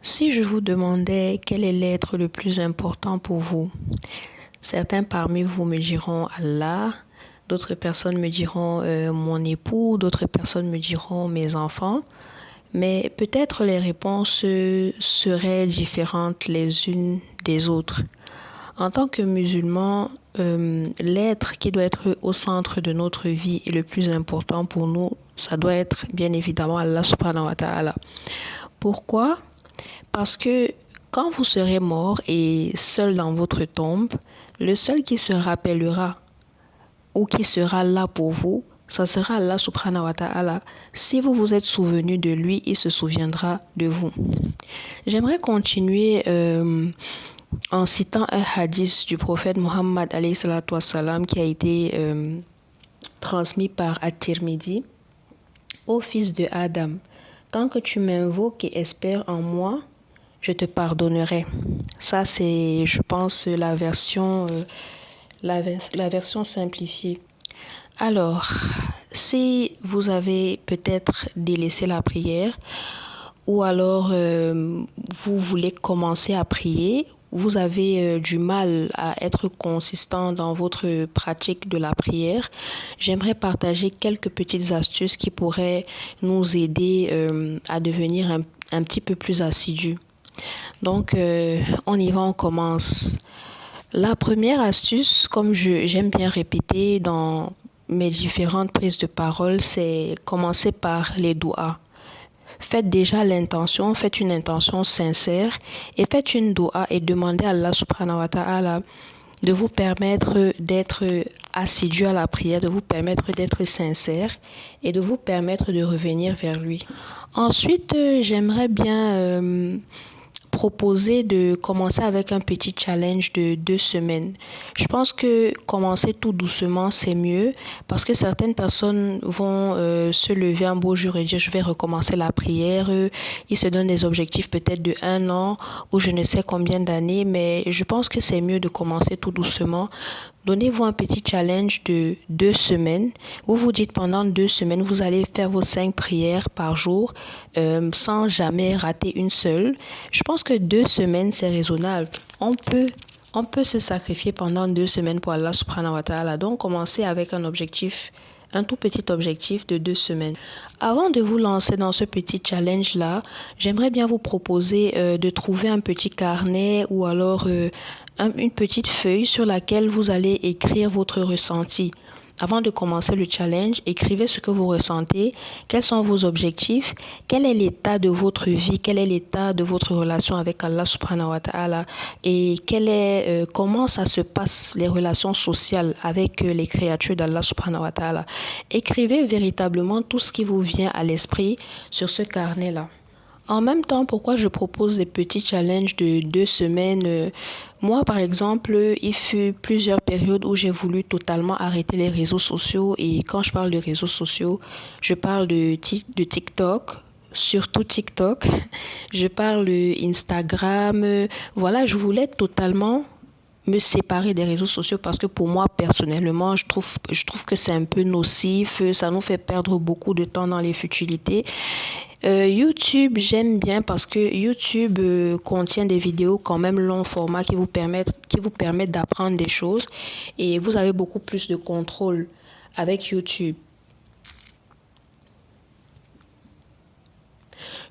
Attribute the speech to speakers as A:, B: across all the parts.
A: Si je vous demandais quel est l'être le plus important pour vous, certains parmi vous me diront Allah, d'autres personnes me diront mon époux, d'autres personnes me diront mes enfants, mais peut-être les réponses seraient différentes les unes des autres. En tant que musulman, l'être qui doit être au centre de notre vie et le plus important pour nous, ça doit être bien évidemment Allah subhanahu wa ta'ala. Pourquoi? Parce que quand vous serez mort et seul dans votre tombe, le seul qui se rappellera ou qui sera là pour vous, ça sera Allah subhanahu wa ta'ala. Si vous vous êtes souvenu de lui, il se souviendra de vous. J'aimerais continuer en citant un hadith du prophète Muhammad alayhi salatu wassalam, qui a été transmis par At-Tirmidhi. Ô fils de Adam, tant que tu m'invoques et espères en moi, je te pardonnerai. Ça, c'est, je pense, la version simplifiée. Alors, si vous avez peut-être délaissé la prière, ou alors vous voulez commencer à prier, vous avez du mal à être consistant dans votre pratique de la prière, j'aimerais partager quelques petites astuces qui pourraient nous aider à devenir un petit peu plus assidus. Donc, on y va, on commence. La première astuce, comme j'aime bien répéter dans mes différentes prises de parole, c'est commencer par les doigts. Faites déjà l'intention, faites une intention sincère et faites une doua et demandez à Allah subhanahu wa ta'ala de vous permettre d'être assidu à la prière, de vous permettre d'être sincère et de vous permettre de revenir vers lui. Ensuite, j'aimerais bien proposer de commencer avec un petit challenge de 2 semaines. Je pense que commencer tout doucement, c'est mieux parce que certaines personnes vont se lever un beau jour et dire je vais recommencer la prière. Ils se donnent des objectifs peut-être de 1 an ou je ne sais combien d'années, mais je pense que c'est mieux de commencer tout doucement. Donnez-vous un petit challenge de 2 semaines. Vous vous dites pendant 2 semaines, vous allez faire vos 5 prières par jour sans jamais rater une seule. Je pense que 2 semaines, c'est raisonnable. On peut se sacrifier pendant 2 semaines pour Allah subhanahu wa ta'ala. Donc, commencez avec un tout petit objectif de 2 semaines. Avant de vous lancer dans ce petit challenge-là, j'aimerais bien vous proposer de trouver un petit carnet ou alors une petite feuille sur laquelle vous allez écrire votre ressenti. Avant de commencer le challenge, écrivez ce que vous ressentez, quels sont vos objectifs, quel est l'état de votre vie, quel est l'état de votre relation avec Allah subhanahu wa ta'ala et comment ça se passe les relations sociales avec les créatures d'Allah subhanahu wa ta'ala. Écrivez véritablement tout ce qui vous vient à l'esprit sur ce carnet-là. En même temps, pourquoi je propose des petits challenges de 2 semaines? Moi, par exemple, il fut plusieurs périodes où j'ai voulu totalement arrêter les réseaux sociaux. Et quand je parle de réseaux sociaux, je parle de TikTok, surtout TikTok. Je parle d'Instagram. Voilà, je voulais totalement me séparer des réseaux sociaux parce que pour moi, personnellement, je trouve que c'est un peu nocif. Ça nous fait perdre beaucoup de temps dans les futilités. YouTube, j'aime bien parce que YouTube contient des vidéos quand même long format qui vous permettent d'apprendre des choses et vous avez beaucoup plus de contrôle avec YouTube.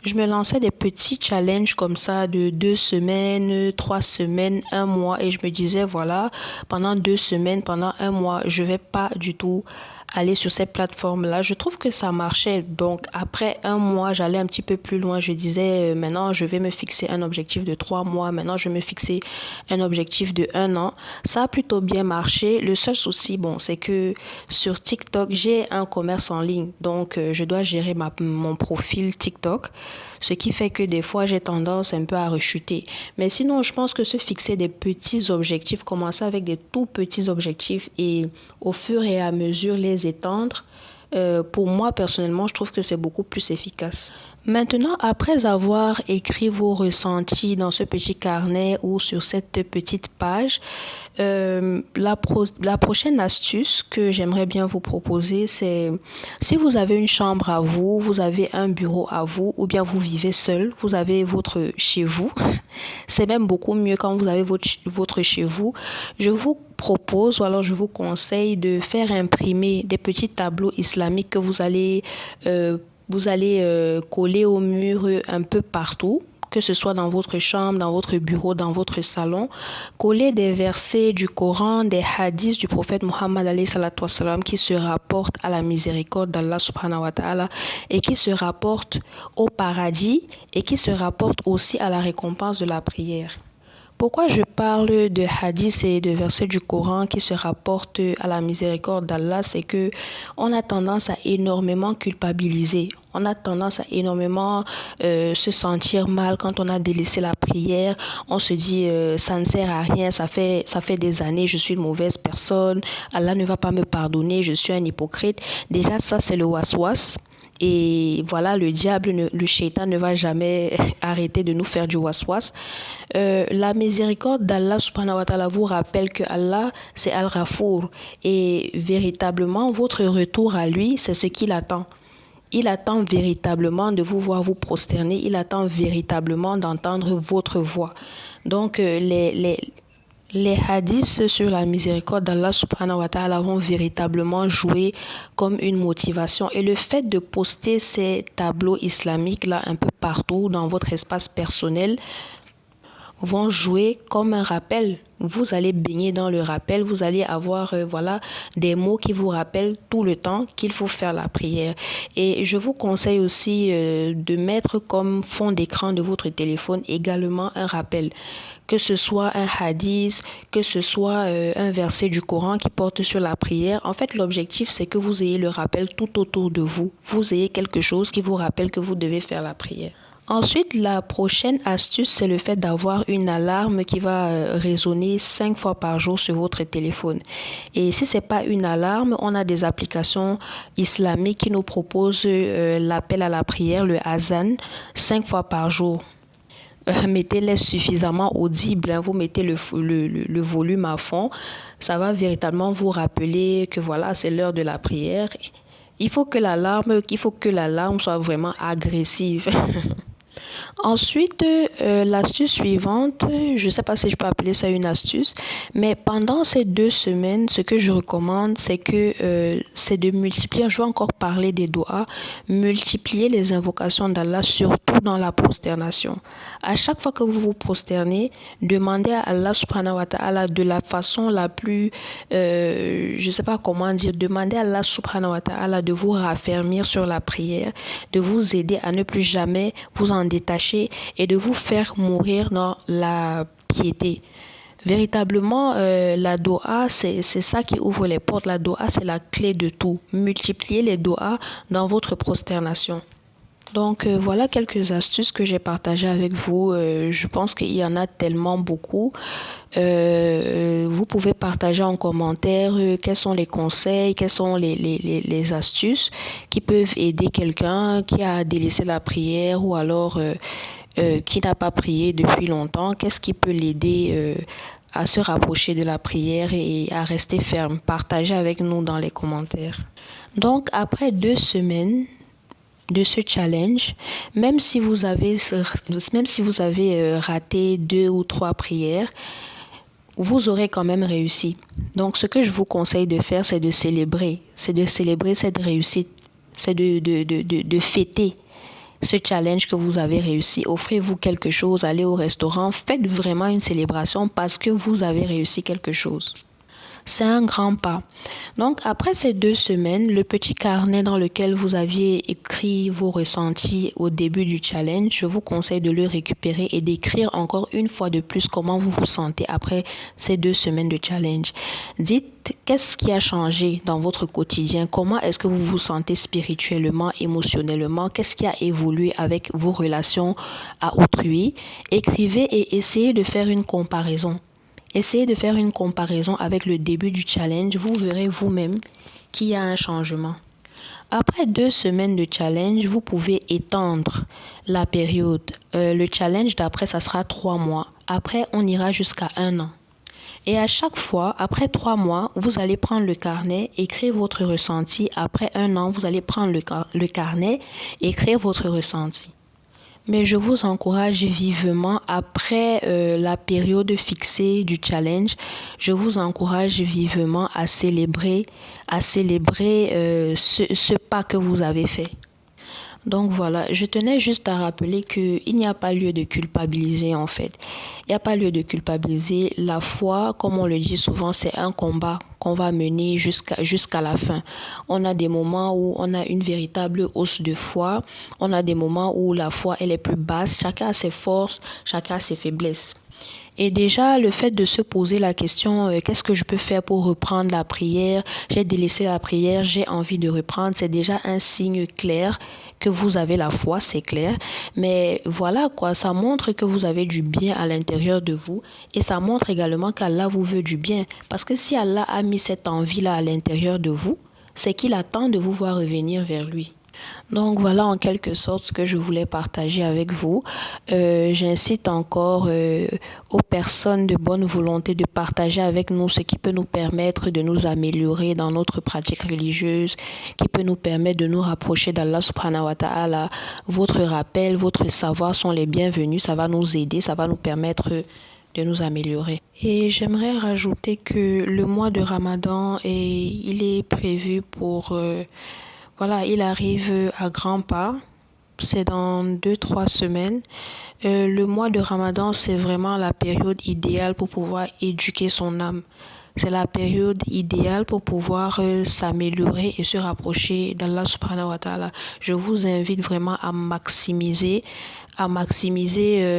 A: Je me lançais des petits challenges comme ça de 2 semaines, 3 semaines, 1 mois et je me disais voilà, pendant 2 semaines, pendant 1 mois, je vais pas du tout aller sur ces plateformes-là. Je trouve que ça marchait. Donc, après 1 mois, j'allais un petit peu plus loin. Je disais, maintenant, je vais me fixer un objectif de 3 mois. Maintenant, je vais me fixer un objectif de 1 an. Ça a plutôt bien marché. Le seul souci, c'est que sur TikTok, j'ai un commerce en ligne. Donc, je dois gérer mon profil TikTok. Ce qui fait que des fois, j'ai tendance un peu à rechuter. Mais sinon, je pense que se fixer des petits objectifs, commencer avec des tout petits objectifs et au fur et à mesure les étendre, pour moi, personnellement, je trouve que c'est beaucoup plus efficace. Maintenant, après avoir écrit vos ressentis dans ce petit carnet ou sur cette petite page, la prochaine astuce que j'aimerais bien vous proposer, c'est si vous avez une chambre à vous, vous avez un bureau à vous, ou bien vous vivez seul, vous avez votre chez vous. C'est même beaucoup mieux quand vous avez votre chez vous. Je vous propose ou alors je vous conseille de faire imprimer des petits tableaux islamiques que vous allez coller au mur un peu partout, que ce soit dans votre chambre, dans votre bureau, dans votre salon. Coller des versets du Coran, des hadiths du prophète Muhammad alayhi salatu wassalam qui se rapportent à la miséricorde d'Allah subhanahu wa ta'ala et qui se rapportent au paradis et qui se rapportent aussi à la récompense de la prière. Pourquoi je parle de hadiths et de versets du Coran qui se rapportent à la miséricorde d'Allah, c'est que on a tendance à énormément culpabiliser. On a tendance à énormément se sentir mal quand on a délaissé la prière. On se dit ça ne sert à rien, ça fait des années, je suis une mauvaise personne. Allah ne va pas me pardonner, je suis un hypocrite. Déjà ça c'est le waswas. Et voilà, le diable, le shaitan ne va jamais arrêter de nous faire du waswas. La miséricorde d'Allah subhanahu wa ta'ala vous rappelle que Allah, c'est Al-Ghafour. Et véritablement, votre retour à lui, c'est ce qu'il attend. Il attend véritablement de vous voir vous prosterner. Il attend véritablement d'entendre votre voix. Donc, les hadiths sur la miséricorde d'Allah subhanahu wa ta'ala vont véritablement jouer comme une motivation. Et le fait de poster ces tableaux islamiques là un peu partout dans votre espace personnel vont jouer comme un rappel. Vous allez baigner dans le rappel, vous allez avoir des mots qui vous rappellent tout le temps qu'il faut faire la prière. Et je vous conseille aussi de mettre comme fond d'écran de votre téléphone également un rappel. Que ce soit un hadith, que ce soit un verset du Coran qui porte sur la prière. En fait, l'objectif, c'est que vous ayez le rappel tout autour de vous. Vous ayez quelque chose qui vous rappelle que vous devez faire la prière. Ensuite, la prochaine astuce, c'est le fait d'avoir une alarme qui va résonner 5 fois par jour sur votre téléphone. Et si ce n'est pas une alarme, on a des applications islamiques qui nous proposent l'appel à la prière, le azan, 5 fois par jour. Mettez-les suffisamment audibles, vous mettez le volume à fond. Ça va véritablement vous rappeler que voilà, c'est l'heure de la prière. Il faut que l'alarme soit vraiment agressive. Ensuite, l'astuce suivante, je ne sais pas si je peux appeler ça une astuce, mais pendant ces 2 semaines, ce que je recommande, c'est de multiplier, je vais encore parler des doigts, multiplier les invocations d'Allah, surtout dans la prosternation. À chaque fois que vous vous prosternez, demandez à Allah subhanahu wa ta'ala de la façon la plus, je ne sais pas comment dire, demandez à Allah subhanahu wa ta'ala de vous raffermir sur la prière, de vous aider à ne plus jamais vous en détacher et de vous faire mourir dans la piété. Véritablement, la doha, c'est ça qui ouvre les portes. La doha, c'est la clé de tout. Multipliez les dohas dans votre prosternation. Donc, voilà quelques astuces que j'ai partagées avec vous. Je pense qu'il y en a tellement beaucoup. Vous pouvez partager en commentaire quels sont les conseils, quelles sont les astuces qui peuvent aider quelqu'un qui a délaissé la prière ou alors qui n'a pas prié depuis longtemps. Qu'est-ce qui peut l'aider à se rapprocher de la prière et à rester ferme? Partagez avec nous dans les commentaires. Donc, après 2 semaines de ce challenge, même si vous avez raté 2 ou 3 prières, vous aurez quand même réussi. Donc, ce que je vous conseille de faire, c'est de célébrer cette réussite, c'est de fêter ce challenge que vous avez réussi. Offrez-vous quelque chose, allez au restaurant, faites vraiment une célébration parce que vous avez réussi quelque chose. C'est un grand pas. Donc, après ces 2 semaines, le petit carnet dans lequel vous aviez écrit vos ressentis au début du challenge, je vous conseille de le récupérer et d'écrire encore une fois de plus comment vous vous sentez après ces 2 semaines de challenge. Dites qu'est-ce qui a changé dans votre quotidien, comment est-ce que vous vous sentez spirituellement, émotionnellement, qu'est-ce qui a évolué avec vos relations à autrui. Écrivez et essayez de faire une comparaison. Essayez de faire une comparaison avec le début du challenge. Vous verrez vous-même qu'il y a un changement. Après 2 semaines de challenge, vous pouvez étendre la période. Le challenge d'après, ça sera 3 mois. Après, on ira jusqu'à 1 an. Et à chaque fois, après 3 mois, vous allez prendre le carnet, écrire votre ressenti. Après 1 an, vous allez prendre le carnet, écrire votre ressenti. Mais je vous encourage vivement, après la période fixée du challenge, je vous encourage vivement à célébrer ce pas que vous avez fait. Donc voilà, je tenais juste à rappeler qu'il n'y a pas lieu de culpabiliser en fait. Il n'y a pas lieu de culpabiliser. La foi, comme on le dit souvent, c'est un combat qu'on va mener jusqu'à la fin. On a des moments où on a une véritable hausse de foi. On a des moments où la foi, elle est plus basse. Chacun a ses forces, chacun a ses faiblesses. Et déjà, le fait de se poser la question, qu'est-ce que je peux faire pour reprendre la prière? J'ai délaissé la prière, j'ai envie de reprendre. C'est déjà un signe clair que vous avez la foi, c'est clair. Mais voilà quoi, ça montre que vous avez du bien à l'intérieur de vous. Et ça montre également qu'Allah vous veut du bien. Parce que si Allah a mis cette envie-là à l'intérieur de vous, c'est qu'il attend de vous voir revenir vers lui. Donc voilà en quelque sorte ce que je voulais partager avec vous. J'incite encore aux personnes de bonne volonté de partager avec nous ce qui peut nous permettre de nous améliorer dans notre pratique religieuse, qui peut nous permettre de nous rapprocher d'Allah subhanahu wa ta'ala. Votre rappel, votre savoir sont les bienvenus. Ça va nous aider, ça va nous permettre de nous améliorer. Et j'aimerais rajouter que le mois de Ramadan, il est prévu pour... Voilà, il arrive à grands pas. C'est dans 2, 3 semaines. Le mois de Ramadan, c'est vraiment la période idéale pour pouvoir éduquer son âme. C'est la période idéale pour pouvoir s'améliorer et se rapprocher d'Allah subhanahu wa ta'ala. Je vous invite vraiment à maximiser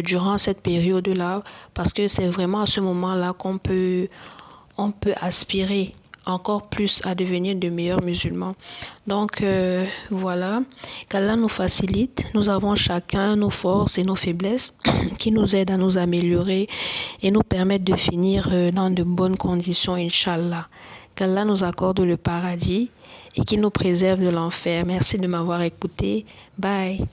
A: durant cette période-là parce que c'est vraiment à ce moment-là on peut aspirer encore plus à devenir de meilleurs musulmans. Donc voilà, qu'Allah nous facilite. Nous avons chacun nos forces et nos faiblesses qui nous aident à nous améliorer et nous permettent de finir dans de bonnes conditions, Inch'Allah. Qu'Allah nous accorde le paradis et qu'il nous préserve de l'enfer. Merci de m'avoir écouté. Bye.